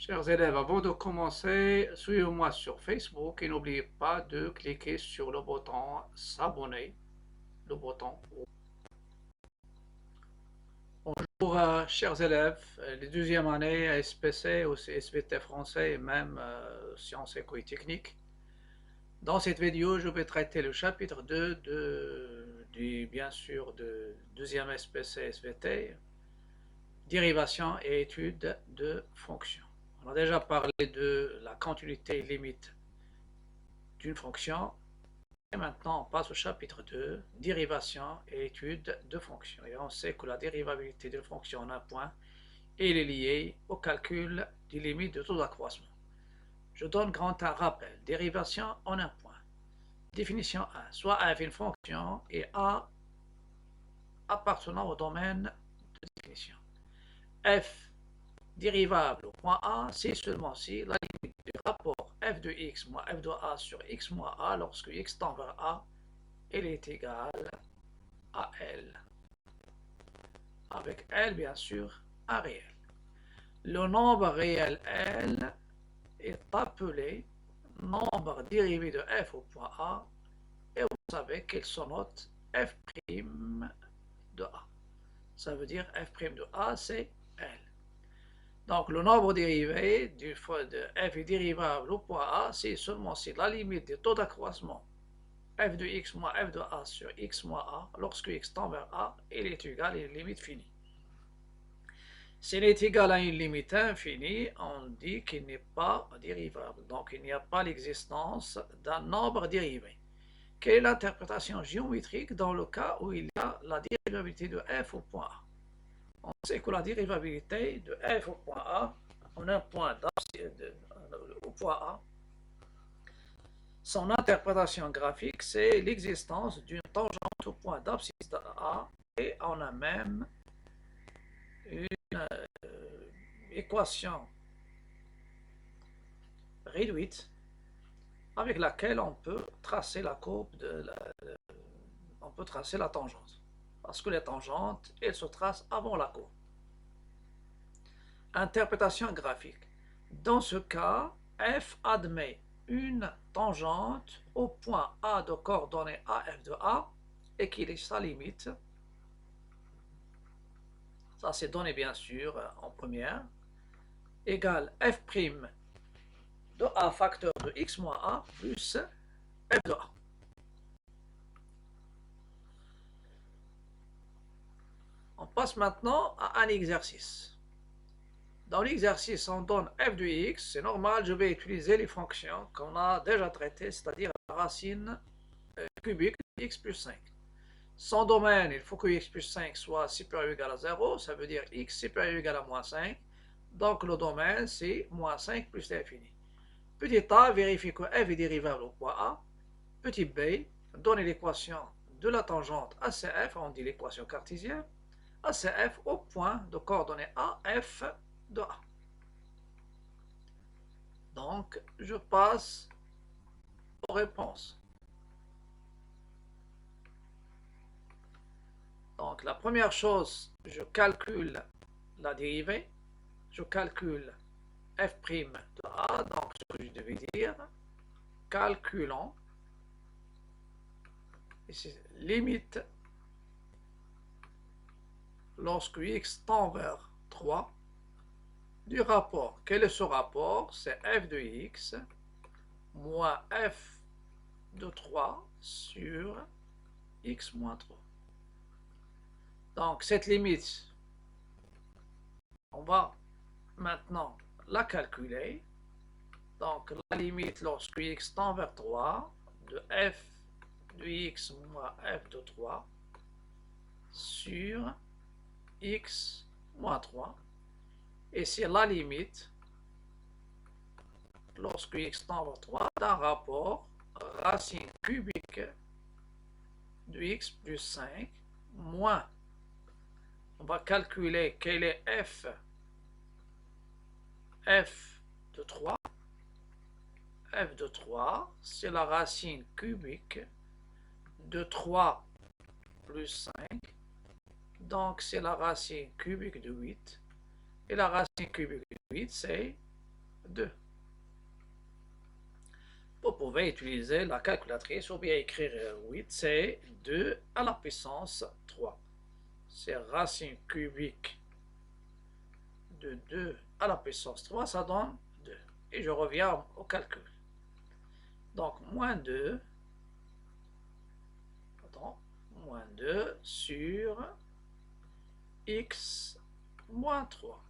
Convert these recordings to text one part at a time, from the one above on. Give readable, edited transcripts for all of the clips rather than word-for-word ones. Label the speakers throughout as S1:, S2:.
S1: Chers élèves, avant de commencer, suivez-moi sur Facebook et n'oubliez pas de cliquer sur le bouton s'abonner, le bouton. Bonjour, chers élèves, les deuxième année à SPC, aussi SVT français et même sciences éco et techniques. Dans cette vidéo, je vais traiter le chapitre 2 bien sûr, de deuxième SPC SVT, dérivation et étude de fonctions. On a déjà parlé de la continuité limite d'une fonction. Et maintenant, on passe au chapitre 2, dérivation et étude de fonctions. Et on sait que la dérivabilité de fonction en un point est liée au calcul des limites de taux d'accroissement. Je donne grand un rappel. Dérivation en un point. Définition 1. Soit f est une fonction et a appartenant au domaine de définition. F dérivable au point A, c'est seulement si la limite du rapport f de x moins f de a sur x moins a lorsque x tend vers a, elle est égale à L. Avec L, bien sûr, un réel. Le nombre réel L est appelé nombre dérivé de f au point A et vous savez quelle sont notes f' de A. Ça veut dire f' de A, c'est L. Donc le nombre dérivé de f est dérivable au point A, c'est seulement si la limite du taux d'accroissement f de x moins f de a sur x moins a, lorsque x tend vers a, il est égal à une limite finie. S'il est égal à une limite infinie, on dit qu'il n'est pas dérivable. Donc il n'y a pas l'existence d'un nombre dérivé. Quelle est l'interprétation géométrique dans le cas où il y a la dérivabilité de f au point A? On sait que la dérivabilité de f au point A, en un point au point A, son interprétation graphique, c'est l'existence d'une tangente au point d'abscisse A et on a même une équation réduite avec laquelle on peut tracer la courbe on peut tracer la tangente. Parce que les tangentes, elles se tracent avant la courbe. Interprétation graphique. Dans ce cas, f admet une tangente au point A de coordonnées AF de A et qu'il est sa limite. Ça c'est donné bien sûr en première. Égale f' de A facteur de x moins A plus f de A. On passe maintenant à un exercice. Dans l'exercice, on donne f de x. C'est normal, je vais utiliser les fonctions qu'on a déjà traitées, c'est-à-dire la racine cubique de x plus 5. Sans domaine, il faut que x plus 5 soit supérieur ou égal à 0. Ça veut dire x supérieur ou égal à moins 5. Donc le domaine, c'est moins 5 plus l'infini. Petit a, vérifie que f est dérivable au point A. Petit b, donne l'équation de la tangente ACF, on dit l'équation cartésienne, ACF au point de coordonnées A, f de A. Donc, je passe aux réponses. Donc, la première chose, je calcule la dérivée. Je calcule f' de A. Donc, ce que je devais dire, calculons, ici, limite lorsque x tend vers 3, du rapport. Quel est ce rapport? C'est f de x moins f de 3 sur x moins 3. Donc cette limite, on va maintenant la calculer. Donc la limite lorsque x tend vers 3 de f de x moins f de 3 sur x moins 3. Et c'est la limite lorsque x tend vers 3 d'un rapport racine cubique de x plus 5 moins, on va calculer quel est f de 3. F de 3, c'est la racine cubique de 3 plus 5. Donc c'est la racine cubique de 8. Et la racine cubique de 8, c'est 2. Vous pouvez utiliser la calculatrice ou bien écrire 8, c'est 2 à la puissance 3. C'est racine cubique de 2 à la puissance 3, ça donne 2. Et je reviens au calcul. Donc, moins 2, moins 2 sur x moins 3.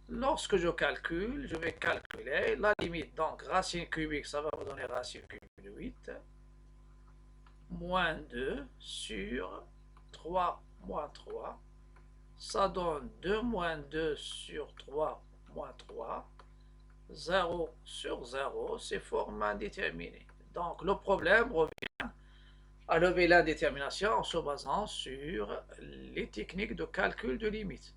S1: Lorsque je calcule, je vais calculer la limite. Donc, racine cubique, ça va me donner racine cubique de 8. Moins 2 sur 3 moins 3. Ça donne 2 moins 2 sur 3 moins 3. 0 sur 0, c'est forme indéterminée. Donc, le problème revient à lever l'indétermination en se basant sur les techniques de calcul de limite.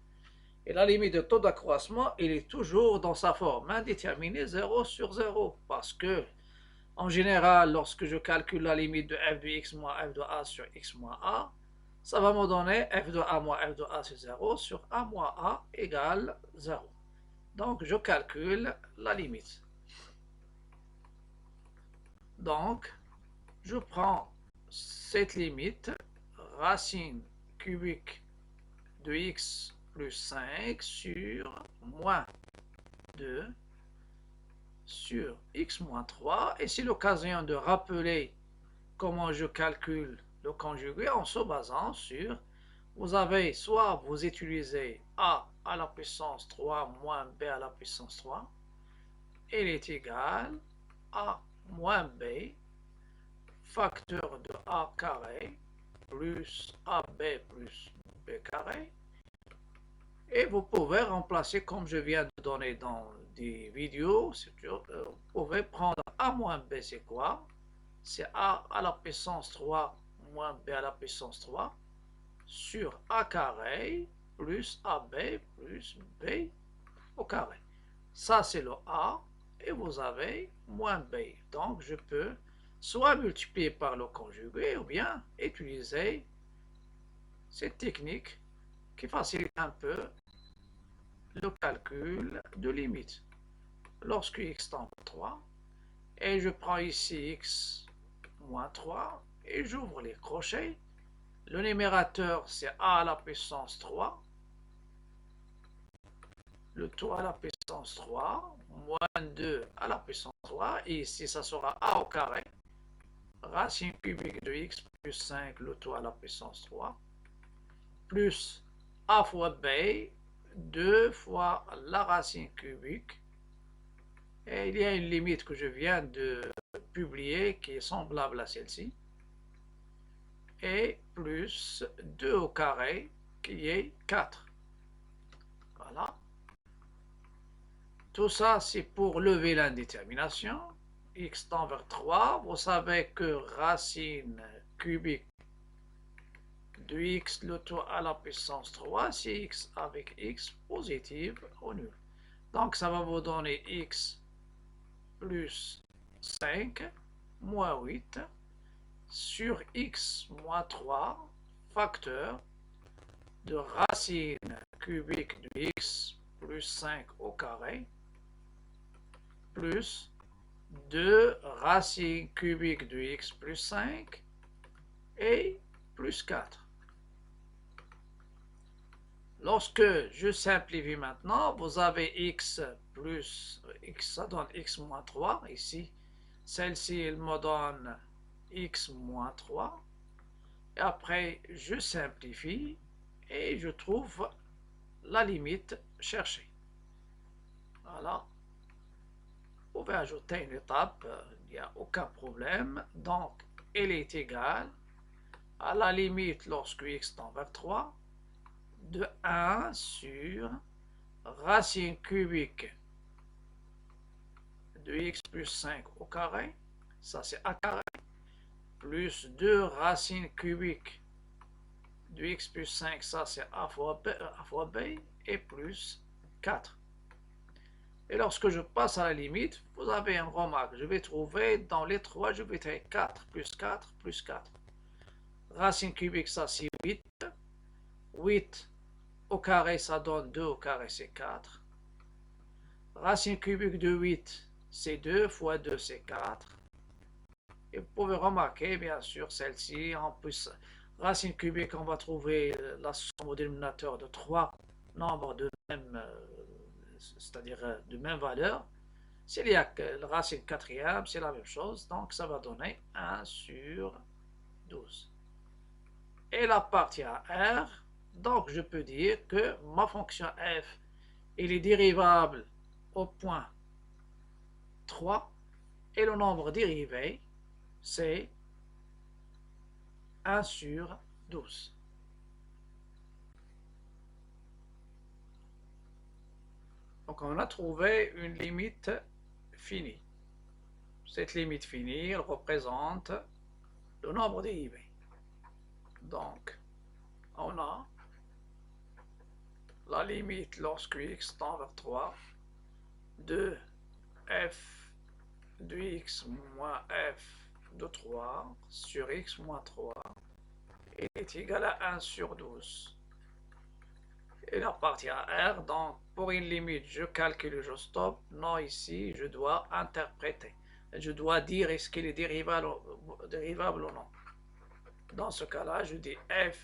S1: Et la limite de taux d'accroissement, il est toujours dans sa forme indéterminée 0 sur 0. Parce que, en général, lorsque je calcule la limite de f de x moins f de a sur x moins a, ça va me donner f de a moins f de a c'est 0 sur a moins a égale 0. Donc, je calcule la limite. Donc, je prends cette limite, racine cubique de x plus 5 sur moins 2 sur x moins 3. Et c'est l'occasion de rappeler comment je calcule le conjugué en se basant sur, vous avez soit vous utilisez a à la puissance 3 moins b à la puissance 3, il est égal à moins b facteur de a carré plus ab plus b carré. Et vous pouvez remplacer, comme je viens de donner dans des vidéos, vous pouvez prendre a moins b, c'est quoi? C'est a à la puissance 3 moins b à la puissance 3 sur a carré plus ab plus b au carré. Ça, c'est le a, et vous avez moins b. Donc, je peux soit multiplier par le conjugué ou bien utiliser cette technique qui facilite un peu le calcul de limite. Lorsque x tend à 3, et je prends ici x moins 3, et j'ouvre les crochets. Le numérateur, c'est a à la puissance 3. Le tout à la puissance 3, moins 2 à la puissance 3, et ici, ça sera a au carré. Racine cubique de x plus 5, le tout à la puissance 3, plus a fois b, 2 fois la racine cubique. Et il y a une limite que je viens de publier qui est semblable à celle-ci. Et plus 2 au carré qui est 4. Voilà. Tout ça, c'est pour lever l'indétermination. X tend vers 3. Vous savez que racine cubique de x, le tout à la puissance 3, c'est x avec x positive au nul. Donc, ça va vous donner x plus 5 moins 8 sur x moins 3 facteur de racine cubique de x plus 5 au carré plus 2 racine cubique de x plus 5 et plus 4. Lorsque je simplifie maintenant, vous avez x plus x, ça donne x moins 3 ici. Celle-ci, elle me donne x moins 3. Et après, je simplifie et je trouve la limite cherchée. Voilà. Vous pouvez ajouter une étape, il n'y a aucun problème. Donc, elle est égale à la limite lorsque x tend vers 3 de 1 sur racine cubique de x plus 5 au carré, ça c'est a carré, plus 2 racines cubiques de x plus 5, ça c'est a fois b, et plus 4. Et lorsque je passe à la limite, vous avez une remarque. Je vais trouver dans les 3, je vais trouver 4 plus 4 plus 4. Racine cubique, ça c'est 8. 8 au carré, ça donne 2 au carré, c'est 4. Racine cubique de 8, c'est 2 fois 2, c'est 4. Et vous pouvez remarquer, bien sûr, celle-ci, en plus, racine cubique, on va trouver la somme au dénominateur de 3 nombres de même, c'est-à-dire de même valeur. S'il y a la racine quatrième, c'est la même chose, donc ça va donner 1 sur 12. Et la partie à R, donc je peux dire que ma fonction f, elle est dérivable au point 3, et le nombre dérivé, c'est 1 sur 12. Donc on a trouvé une limite finie. Cette limite finie, elle représente le nombre dérivé. Donc, on a la limite lorsque x tend vers 3 de f de x moins f de 3 sur x moins 3 est égal à 1 sur 12. Et la partie à R, donc pour une limite, je calcule, je stoppe. Non, ici, je dois interpréter. Je dois dire est-ce qu'il est dérivable ou non. Dans ce cas-là, je dis f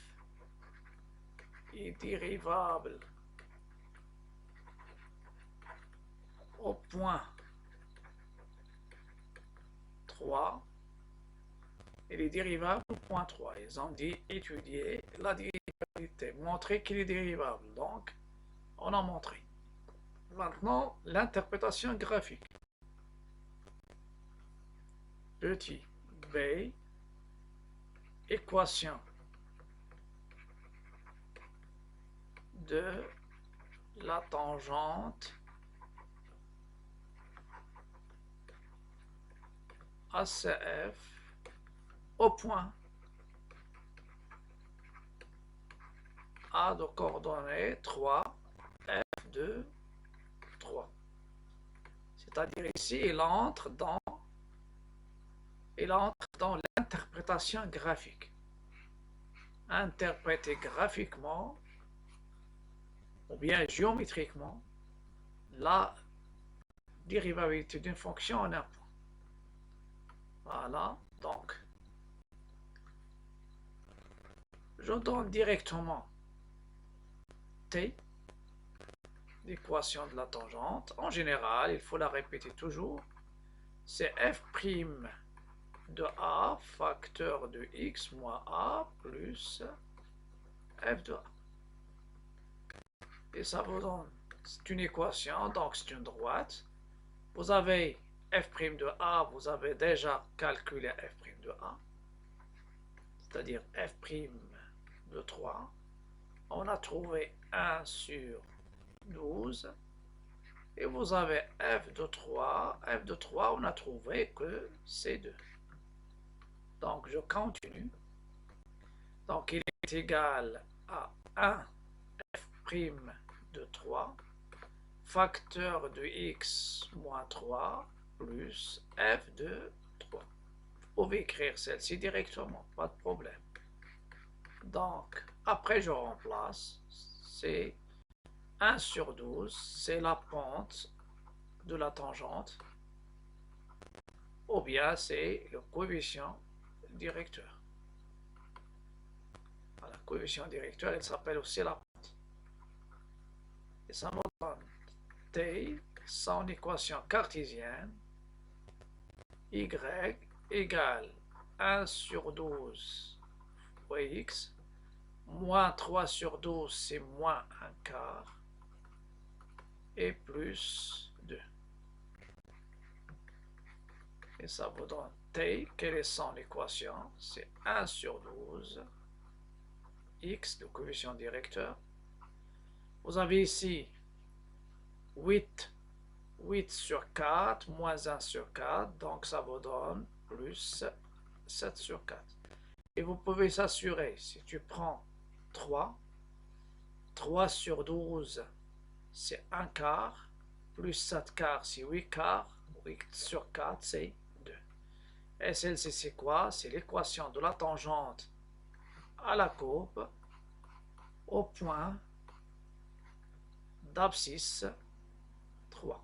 S1: est dérivable au point 3. Il est dérivable au point 3. Ils ont dit étudier la dérivabilité, montrer qu'il est dérivable. Donc, on a montré. Maintenant, l'interprétation graphique. Petit b, équation de la tangente ACF au point A de coordonnées 3, F de 3. C'est-à-dire ici, il entre dans l'interprétation graphique. Interpréter graphiquement ou bien géométriquement la dérivabilité d'une fonction en un point. Voilà, donc je donne directement T, l'équation de la tangente. En général, il faut la répéter toujours. C'est f' de A, facteur de x moins A, plus f de A. Et ça vous donne, c'est une équation, donc c'est une droite. Vous avez f' de A, vous avez déjà calculé f' de A, c'est-à-dire f' de 3. On a trouvé 1 sur 12. Et vous avez f de 3. F de 3, on a trouvé que c'est 2. Donc, je continue. Donc, il est égal à 1 f' de 3, facteur de x moins 3, plus f de 3. Vous pouvez écrire celle-ci directement, pas de problème. Donc, après, je remplace. C'est 1 sur 12, c'est la pente de la tangente, ou bien c'est le coefficient directeur. Voilà, coefficient directeur, il s'appelle aussi la pente. Et ça me donne T, son équation cartésienne, y égale 1 sur 12 fois x, moins 3 sur 12, c'est moins 1 quart, et plus 2. Et ça vous donne T, quelle est son équation? C'est 1 sur 12, x, le coefficient directeur. Vous avez ici 8 sur 4, moins 1 sur 4, donc ça vous donne plus 7 sur 4. Et vous pouvez s'assurer, si tu prends 3 sur 12, c'est 1 quart, plus 7 quarts, c'est 8 quarts, 8 sur 4, c'est 2. Et celle-ci, c'est quoi? C'est l'équation de la tangente à la courbe au point d'abscisse 3.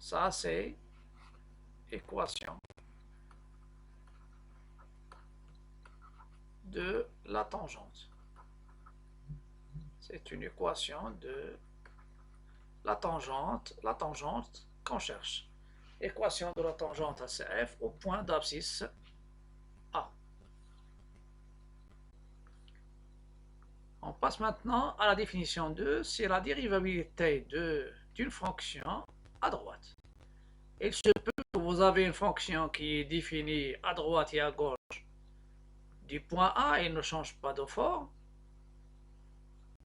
S1: Ça, c'est équation de la tangente. C'est une équation de la tangente qu'on cherche. Équation de la tangente ACF au point d'abscisse A. On passe maintenant à la définition 2, c'est la dérivabilité d'une fonction à droite. Il se peut que vous avez une fonction qui est définie à droite et à gauche du point A et ne change pas de forme.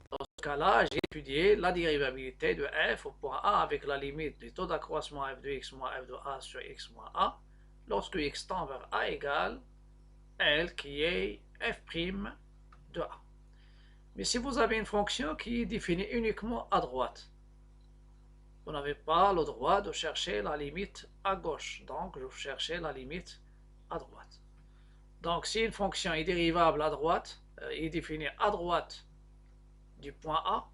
S1: Dans ce cas-là, j'ai étudié la dérivabilité de f au point A avec la limite du taux d'accroissement f de x moins f de a sur x moins a lorsque x tend vers a égale L qui est f' de a. Mais si vous avez une fonction qui est définie uniquement à droite, vous n'avez pas le droit de chercher la limite à gauche. Donc, vous cherchez la limite à droite. Donc, si une fonction est dérivable à droite, est définie à droite du point A,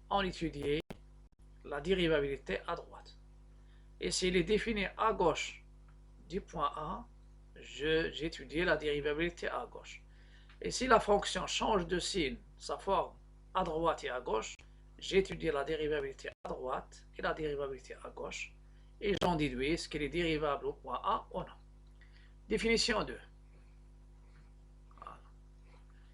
S1: on étudie la dérivabilité à droite. Et s'il est défini à gauche du point A, j'étudie la dérivabilité à gauche. Et si la fonction change de signe, sa forme à droite et à gauche, j'étudie la dérivabilité à droite et la dérivabilité à gauche, et j'en déduis ce qu'il est dérivable au point A ou non. Définition 2. Voilà.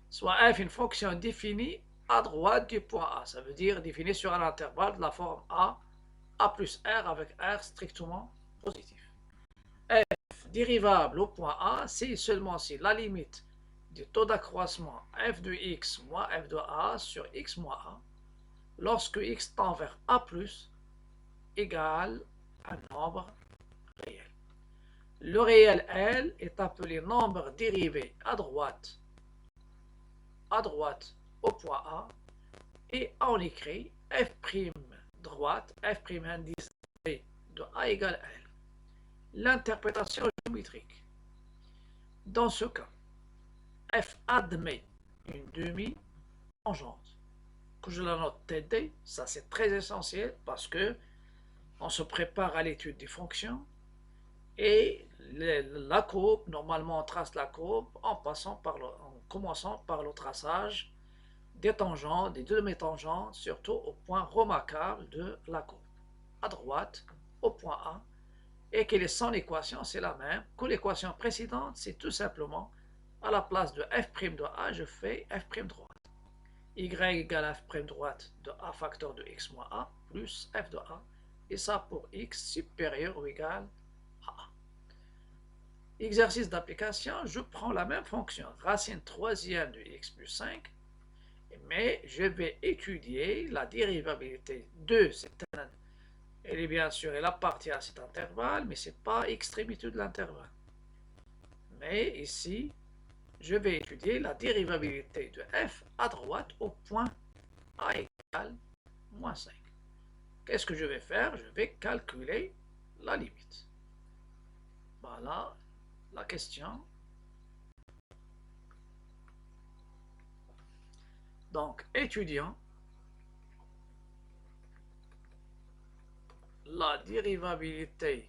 S1: Soit f une fonction définie à droite du point A, ça veut dire définie sur un intervalle de la forme A plus R avec R strictement positif. F dérivable au point A, c'est seulement si la limite du taux d'accroissement f de x moins f de a sur x moins a, lorsque x tend vers a+, égale un nombre réel. Le réel L est appelé nombre dérivé à droite au point A, et on écrit f' droite, f' indice de a égale L. L'interprétation géométrique. Dans ce cas, f admet une demi-tangente, que je la note TD, ça c'est très essentiel parce que on se prépare à l'étude des fonctions et la courbe, normalement on trace la courbe en commençant par le traçage des tangentes, des deux demi-tangentes, surtout au point remarquable de la courbe, à droite, au point A, et que son équation c'est la même que l'équation précédente, c'est tout simplement à la place de f' de a, je fais f' droite. Y égale f' droite de a facteur de x moins a plus f de a, et ça pour x supérieur ou égal à a. Exercice d'application, je prends la même fonction, racine troisième de x plus 5, mais je vais étudier la dérivabilité de cette intervalle. Elle est bien sûr, elle appartient à cet intervalle, mais ce n'est pas extrémité de l'intervalle. Mais ici, je vais étudier la dérivabilité de f à droite au point a égale moins 5. Qu'est-ce que je vais faire? Je vais calculer la limite. Voilà la question. Donc, étudions la dérivabilité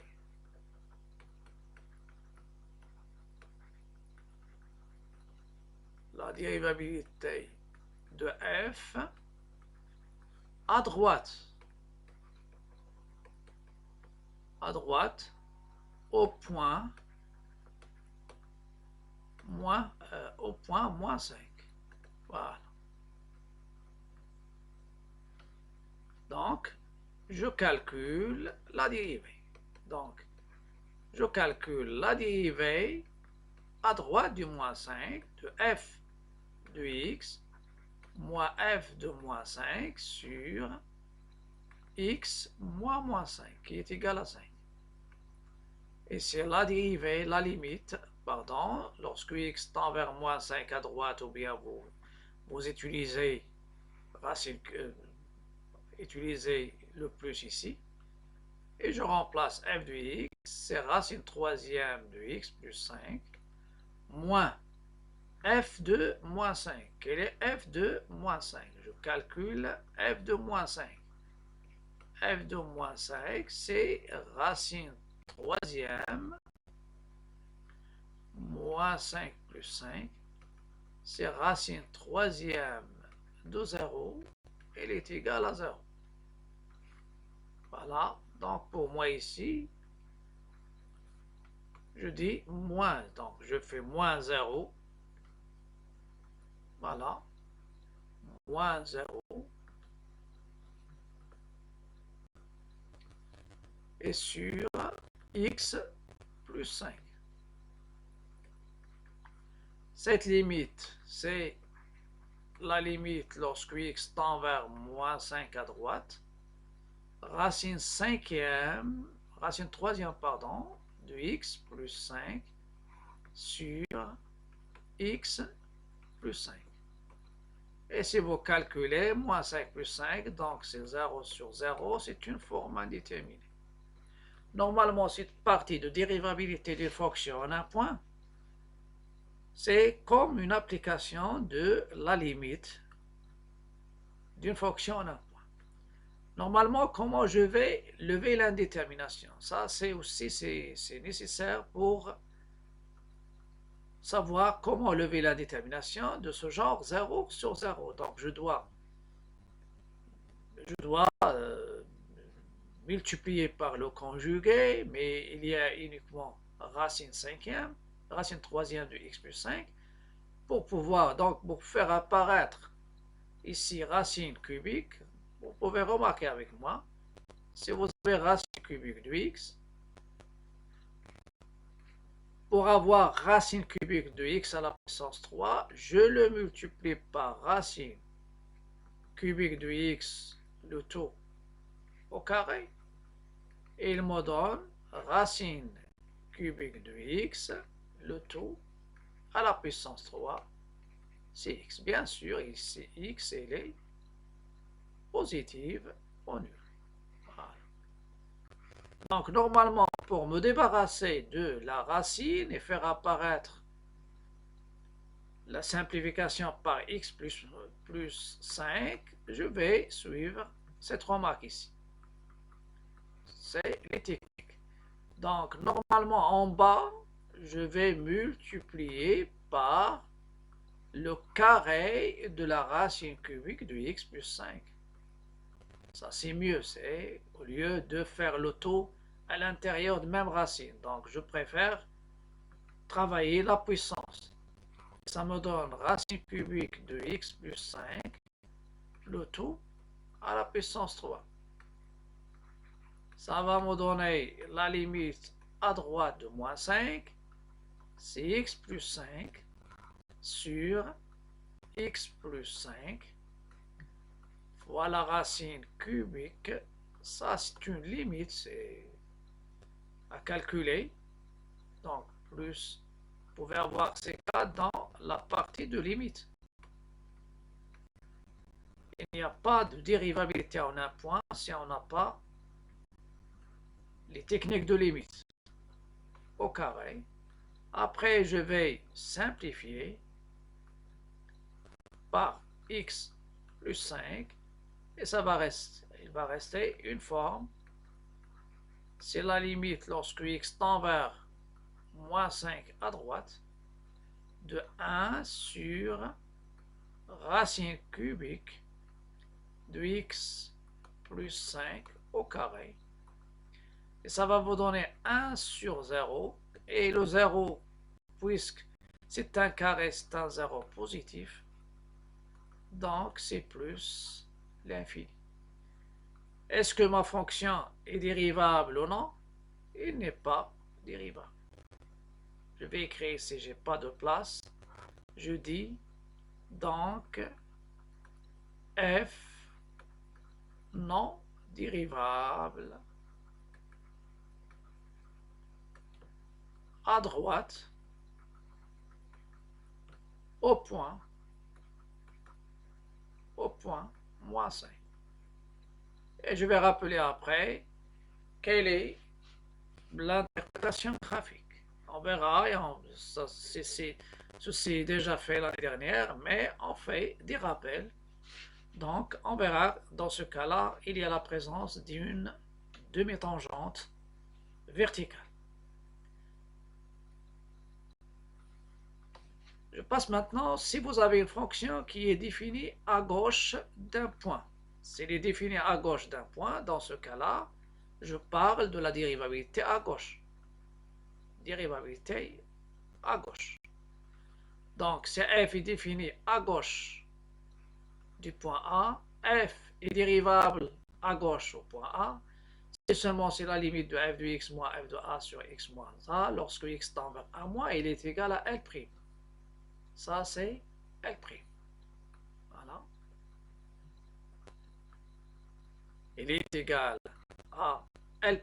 S1: de f à droite au point moins 5. Voilà. Donc, je calcule la dérivée. Donc, je calcule la dérivée à droite du moins 5 de f de x moins f de moins 5 sur x moins 5 qui est égal à 5. Et c'est la dérivée, la limite, lorsque x tend vers moins 5 à droite, ou bien vous utilisez le plus ici, et je remplace f de x, c'est racine troisième de x plus 5, moins f de moins 5. Quel est f de moins 5? Je calcule f de moins 5. f de moins 5, c'est racine troisième moins 5 plus 5, c'est racine troisième de 0, elle est égale à 0. Voilà, donc pour moi ici, je dis moins, donc je fais moins 0, voilà, moins 0, et sur x plus 5. Cette limite, c'est la limite lorsque x tend vers moins 5 à droite, racine troisième, pardon, de x plus 5 sur x plus 5. Et si vous calculez, moins 5 plus 5, donc c'est 0 sur 0, c'est une forme indéterminée. Normalement, cette partie de dérivabilité d'une fonction en un point, c'est comme une application de la limite d'une fonction en un point. Normalement, comment je vais lever l'indétermination? Ça, c'est aussi nécessaire pour savoir comment lever l'indétermination de ce genre 0 sur 0. Donc, je dois multiplier par le conjugué, mais il y a uniquement racine cinquième, racine troisième de x plus 5, pour pouvoir, donc, pour faire apparaître ici racine cubique, vous pouvez remarquer avec moi, si vous avez racine cubique de x, pour avoir racine cubique de x à la puissance 3, je le multiplie par racine cubique de x, le tout au carré, et il me donne racine cubique de x, le tout à la puissance 3, c'est x. Bien sûr, ici x, elle est positive ou nulle. Voilà. Donc, normalement, pour me débarrasser de la racine et faire apparaître la simplification par x plus 5, je vais suivre cette remarque ici. C'est les techniques. Donc, normalement, en bas, je vais multiplier par le carré de la racine cubique de x plus 5. Ça, c'est mieux, c'est au lieu de faire le tout à l'intérieur de même racine. Donc, je préfère travailler la puissance. Ça me donne racine cubique de x plus 5, le tout à la puissance 3. Ça va me donner la limite à droite de moins 5, c'est x plus 5 sur x plus 5 fois la racine cubique. Ça, c'est une limite, c'est à calculer. Donc, plus, vous pouvez avoir ces cas dans la partie de limite. Il n'y a pas de dérivabilité en un point si on n'a pas les techniques de limite au carré. Après, je vais simplifier par x plus 5 et ça va rester, il va rester une forme. C'est la limite lorsque x tend vers moins 5 à droite de 1 sur racine cubique de x plus 5 au carré. Et ça va vous donner 1 sur 0. Et le 0, puisque c'est un carré, c'est un 0 positif. Donc, c'est plus l'infini. Est-ce que ma fonction est dérivable ou non? Il n'est pas dérivable. Je vais écrire si je n'ai pas de place. Je dis donc f non dérivable à droite au point moins 5. Et je vais rappeler après quelle est l'interprétation graphique. On verra, et ceci déjà fait l'année dernière, mais on fait des rappels Donc, on verra, dans ce cas-là, il y a la présence d'une demi-tangente verticale. Je passe maintenant, si vous avez une fonction qui est définie à gauche d'un point. S'il est défini à gauche d'un point, dans ce cas-là, je parle de la dérivabilité à gauche. Dérivabilité à gauche. Donc, si f est défini à gauche du point A, f est dérivable à gauche au point A, c'est seulement si la limite de f de x moins f de a sur x moins a, lorsque x tend vers a moins, il est égal à L'. Ça, c'est L'. Voilà. Il est égal à L'.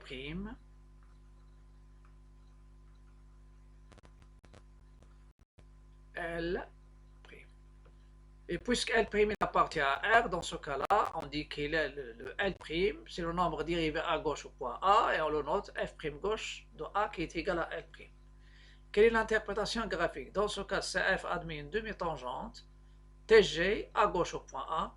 S1: L'. Et puisque L' appartient à R, dans ce cas-là, on dit qu'il est le L', c'est le nombre dérivé à gauche au point A, et on le note f' gauche de A qui est égal à L'. Quelle est l'interprétation graphique? Dans ce cas, CF admet une demi-tangente, TG à gauche au point A,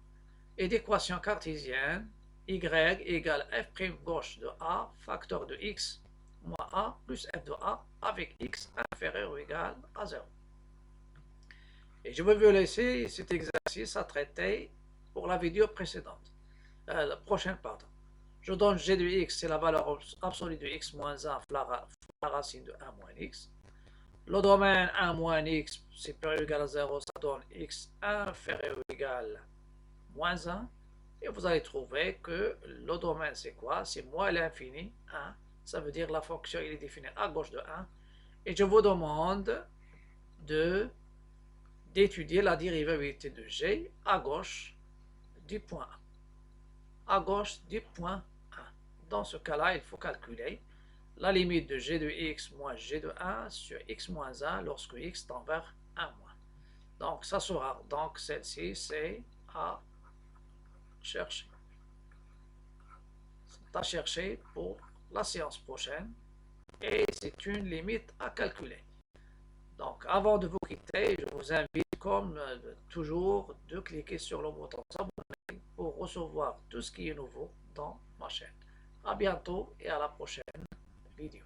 S1: et d'équation cartésienne, Y égale f' gauche de A, facteur de x moins A plus f de A, avec x inférieur ou égal à 0. Et je vais vous laisser cet exercice à traiter pour la vidéo précédente, la prochaine, pardon. Je donne g de x, c'est la valeur absolue de x moins 1 fois la racine de 1 moins x. Le domaine 1 moins x supérieur ou égal à 0, ça donne x inférieur ou égal à moins 1. Et vous allez trouver que le domaine, c'est quoi? C'est moins l'infini, 1. Ça veut dire la fonction, il est définie à gauche de 1. Et je vous demande d'étudier la dérivabilité de g à gauche du point 1. À gauche du point 1. Dans ce cas-là, il faut calculer la limite de g de x moins g de 1 sur x moins 1 lorsque x tend vers 1 moins. Donc, ça sera, donc celle-ci, c'est à chercher. C'est à chercher pour la séance prochaine. Et c'est une limite à calculer. Donc, avant de vous quitter, je vous invite, comme toujours, de cliquer sur le bouton s'abonner pour recevoir tout ce qui est nouveau dans ma chaîne. À bientôt et à la prochaine vidéo.